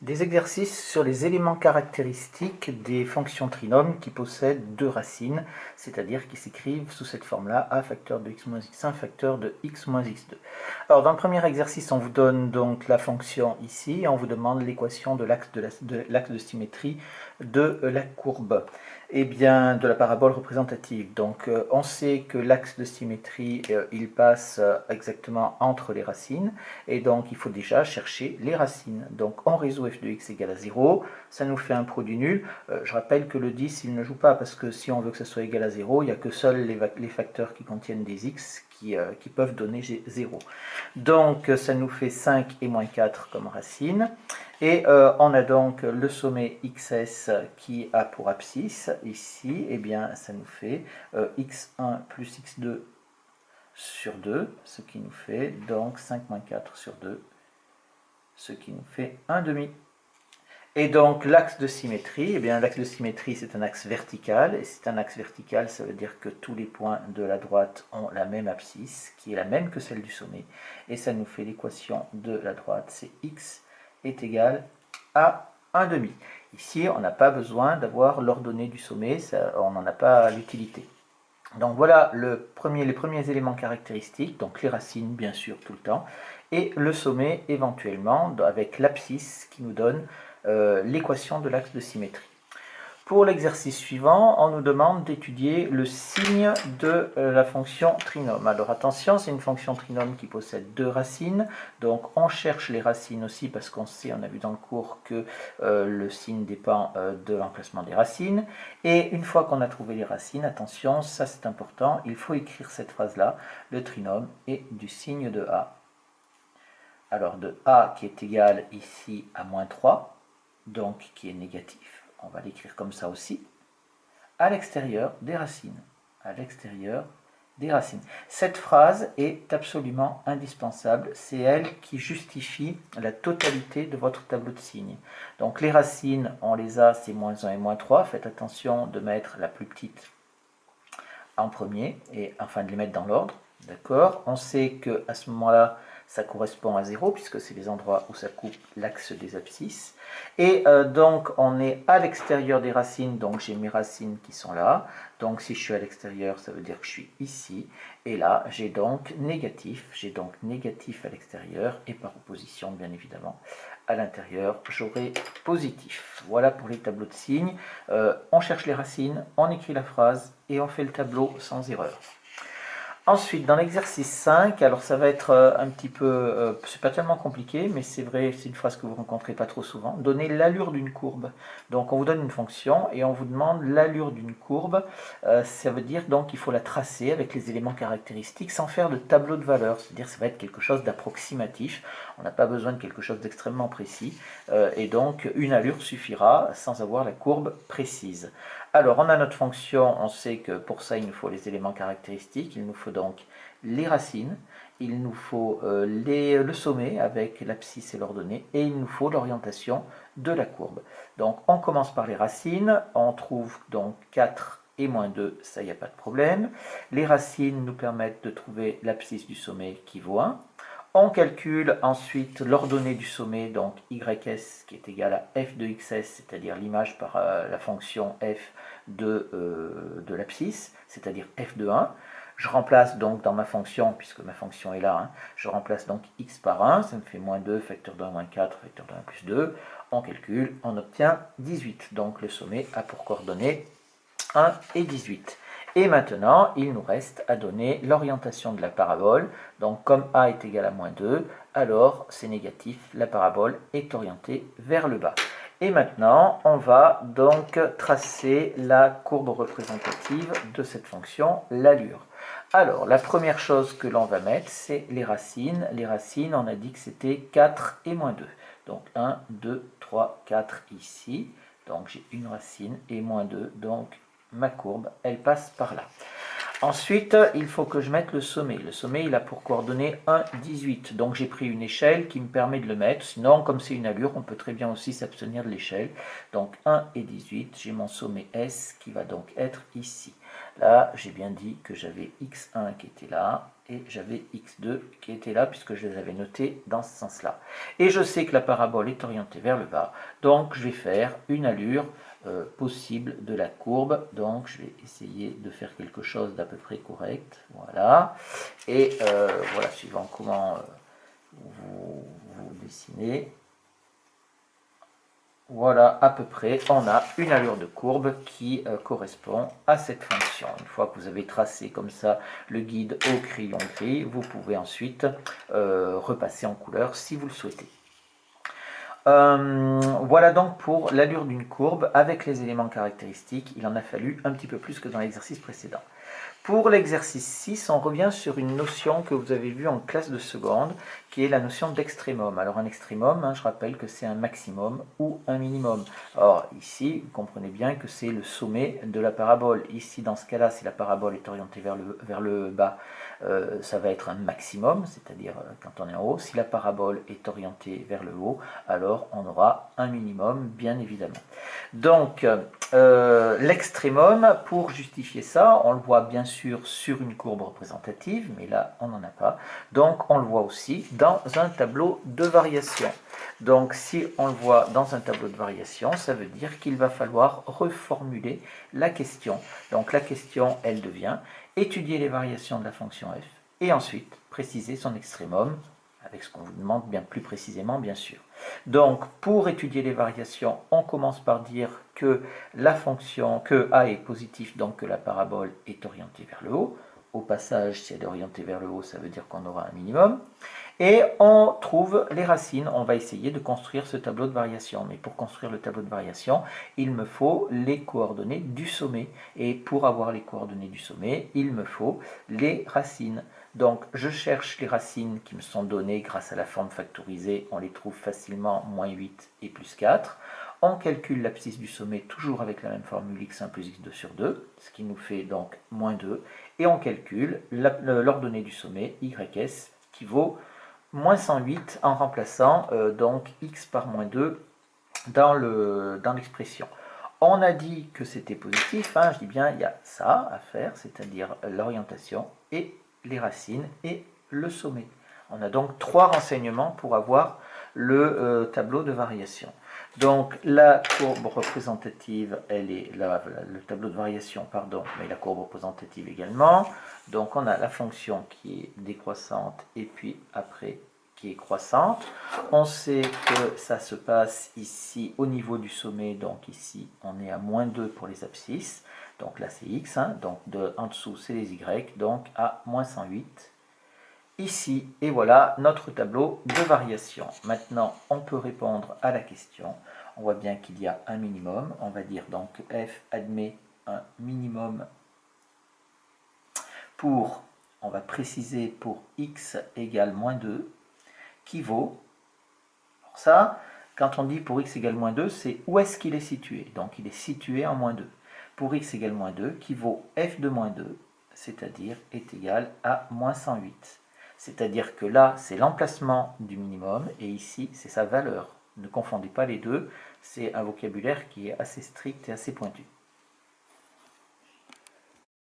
Des exercices sur les éléments caractéristiques des fonctions trinômes qui possèdent deux racines, c'est-à-dire qui s'écrivent sous cette forme-là, a facteur de x moins x1 facteur de x moins x2. Alors dans le premier exercice, on vous donne donc la fonction ici, et on vous demande l'équation de l'axe de symétrie de la courbe, et bien de la parabole représentative. Donc on sait que l'axe de symétrie, il passe exactement entre les racines, et donc il faut déjà chercher les racines. Donc on résout f de x égale à 0, ça nous fait un produit nul. Je rappelle que le 10 il ne joue pas parce que si on veut que ça soit égal à 0, il n'y a que seuls les facteurs qui contiennent des x qui peuvent donner 0. Donc ça nous fait 5 et moins 4 comme racine. Et on a donc le sommet xs qui a pour abscisse ici, et bien ça nous fait x1 plus x2 sur 2, ce qui nous fait donc 5 moins 4 sur 2, ce qui nous fait 1 demi. Et donc l'axe de symétrie, eh bien l'axe de symétrie c'est un axe vertical, et c'est un axe vertical, ça veut dire que tous les points de la droite ont la même abscisse, qui est la même que celle du sommet, et ça nous fait l'équation de la droite, c'est x est égal à 1 demi. Ici on n'a pas besoin d'avoir l'ordonnée du sommet, on n'en a pas l'utilité. Donc voilà les premiers éléments caractéristiques, donc les racines bien sûr tout le temps, et le sommet éventuellement avec l'abscisse qui nous donne l'équation de l'axe de symétrie. Pour l'exercice suivant, on nous demande d'étudier le signe de la fonction trinôme. Alors attention, c'est une fonction trinôme qui possède deux racines, donc on cherche les racines aussi parce qu'on sait, on a vu dans le cours que le signe dépend de l'emplacement des racines. Et une fois qu'on a trouvé les racines, attention, ça c'est important, il faut écrire cette phrase-là, le trinôme est du signe de A. Alors de A qui est égal ici à moins 3, donc qui est négatif. On va l'écrire comme ça aussi, à l'extérieur des racines. À l'extérieur des racines. Cette phrase est absolument indispensable. C'est elle qui justifie la totalité de votre tableau de signes. Donc les racines, on les a, c'est moins 1 et moins 3. Faites attention de mettre la plus petite en premier, et enfin de les mettre dans l'ordre. D'accord? On sait qu'à ce moment-là, ça correspond à 0, puisque c'est les endroits où ça coupe l'axe des abscisses. Et donc, on est à l'extérieur des racines, donc j'ai mes racines qui sont là. Donc, si je suis à l'extérieur, ça veut dire que je suis ici. Et là, j'ai donc négatif à l'extérieur, et par opposition, bien évidemment, à l'intérieur, j'aurai positif. Voilà pour les tableaux de signes. On cherche les racines, on écrit la phrase, et on fait le tableau sans erreur. Ensuite, dans l'exercice 5, alors ça va être un petit peu, c'est pas tellement compliqué, mais c'est vrai, c'est une phrase que vous rencontrez pas trop souvent. Donner l'allure d'une courbe. Donc on vous donne une fonction et on vous demande l'allure d'une courbe. Ça veut dire donc qu'il faut la tracer avec les éléments caractéristiques sans faire de tableau de valeur. C'est-à-dire que ça va être quelque chose d'approximatif. On n'a pas besoin de quelque chose d'extrêmement précis. Et donc une allure suffira sans avoir la courbe précise. Alors, on a notre fonction, on sait que pour ça, il nous faut les éléments caractéristiques, il nous faut donc les racines, il nous faut le sommet avec l'abscisse et l'ordonnée, et il nous faut l'orientation de la courbe. Donc, on commence par les racines, on trouve donc 4 et moins 2, ça, il n'y a pas de problème. Les racines nous permettent de trouver l'abscisse du sommet qui vaut 1. On calcule ensuite l'ordonnée du sommet, donc ys qui est égal à f de xs, c'est-à-dire l'image par la fonction f de l'abscisse, c'est-à-dire f de 1. Je remplace donc dans ma fonction, puisque ma fonction est là, hein, je remplace donc x par 1, ça me fait moins 2, facteur de 1 moins 4, facteur de 1 plus 2. On calcule, on obtient 18. Donc le sommet a pour coordonnées 1 et 18. Et maintenant, il nous reste à donner l'orientation de la parabole. Donc, comme a est égal à moins 2, alors c'est négatif, la parabole est orientée vers le bas. Et maintenant, on va donc tracer la courbe représentative de cette fonction, l'allure. Alors, la première chose que l'on va mettre, c'est les racines. Les racines, on a dit que c'était 4 et moins 2. Donc, 1, 2, 3, 4 ici. Donc, j'ai une racine et moins 2, donc ma courbe, elle passe par là. Ensuite, il faut que je mette le sommet. Le sommet, il a pour coordonnées 1, 18. Donc j'ai pris une échelle qui me permet de le mettre. Sinon, comme c'est une allure, on peut très bien aussi s'abstenir de l'échelle. Donc 1 et 18, j'ai mon sommet S qui va donc être ici. Là, j'ai bien dit que j'avais x1 qui était là et j'avais x2 qui était là puisque je les avais notés dans ce sens-là. Et je sais que la parabole est orientée vers le bas, donc je vais faire une allure possible de la courbe. Donc je vais essayer de faire quelque chose d'à peu près correct. Voilà. Et voilà, suivant comment vous dessinez. Voilà, à peu près, on a une allure de courbe qui correspond à cette fonction. Une fois que vous avez tracé comme ça le guide au crayon gris, vous pouvez ensuite repasser en couleur si vous le souhaitez. Voilà donc pour l'allure d'une courbe avec les éléments caractéristiques. Il en a fallu un petit peu plus que dans l'exercice précédent. Pour l'exercice 6, on revient sur une notion que vous avez vue en classe de seconde, qui est la notion d'extrémum. Alors un extrémum, je rappelle que c'est un maximum ou un minimum. Or ici, vous comprenez bien que c'est le sommet de la parabole. Ici, dans ce cas-là, si la parabole est orientée vers le bas, ça va être un maximum, c'est-à-dire quand on est en haut. Si la parabole est orientée vers le haut, alors on aura un minimum, bien évidemment. Donc, l'extrémum, pour justifier ça, on le voit bien sûr sur une courbe représentative, mais là, on n'en a pas. Donc, on le voit aussi dans un tableau de variation. Donc, si on le voit dans un tableau de variation, ça veut dire qu'il va falloir reformuler la question. Donc, la question, elle devient étudier les variations de la fonction f et ensuite préciser son extrémum avec ce qu'on vous demande bien plus précisément, bien sûr. Donc, pour étudier les variations, on commence par dire que la fonction, que a est positif, donc que la parabole est orientée vers le haut. Au passage, si elle est orientée vers le haut, ça veut dire qu'on aura un minimum. Et on trouve les racines. On va essayer de construire ce tableau de variation. Mais pour construire le tableau de variation, il me faut les coordonnées du sommet. Et pour avoir les coordonnées du sommet, il me faut les racines. Donc, je cherche les racines qui me sont données grâce à la forme factorisée. On les trouve facilement, moins 8 et plus 4. On calcule l'abscisse du sommet toujours avec la même formule x1 plus x2 sur 2, ce qui nous fait donc moins 2. Et on calcule l'ordonnée du sommet, ys, qui vaut moins 108 en remplaçant donc x par moins 2 dans l'expression. On a dit que c'était positif, je dis bien il y a ça à faire, c'est-à-dire l'orientation et les racines et le sommet. On a donc 3 renseignements pour avoir le tableau de variation. Donc la courbe représentative, elle est le tableau de variation, pardon, mais la courbe représentative également. Donc on a la fonction qui est décroissante et puis après qui est croissante. On sait que ça se passe ici au niveau du sommet, donc ici on est à moins 2 pour les abscisses. Donc là c'est x, donc en dessous c'est les y, donc à moins 108. Ici, et voilà notre tableau de variation. Maintenant, on peut répondre à la question. On voit bien qu'il y a un minimum. On va dire donc f admet un minimum pour, on va préciser pour x égale moins 2, qui vaut, alors ça, quand on dit pour x égale moins 2, c'est où est-ce qu'il est situé. Donc il est situé en moins 2. Pour x égale moins 2, qui vaut f de moins 2, c'est-à-dire est égal à moins 108. C'est-à-dire que là, c'est l'emplacement du minimum, et ici, c'est sa valeur. Ne confondez pas les deux, c'est un vocabulaire qui est assez strict et assez pointu.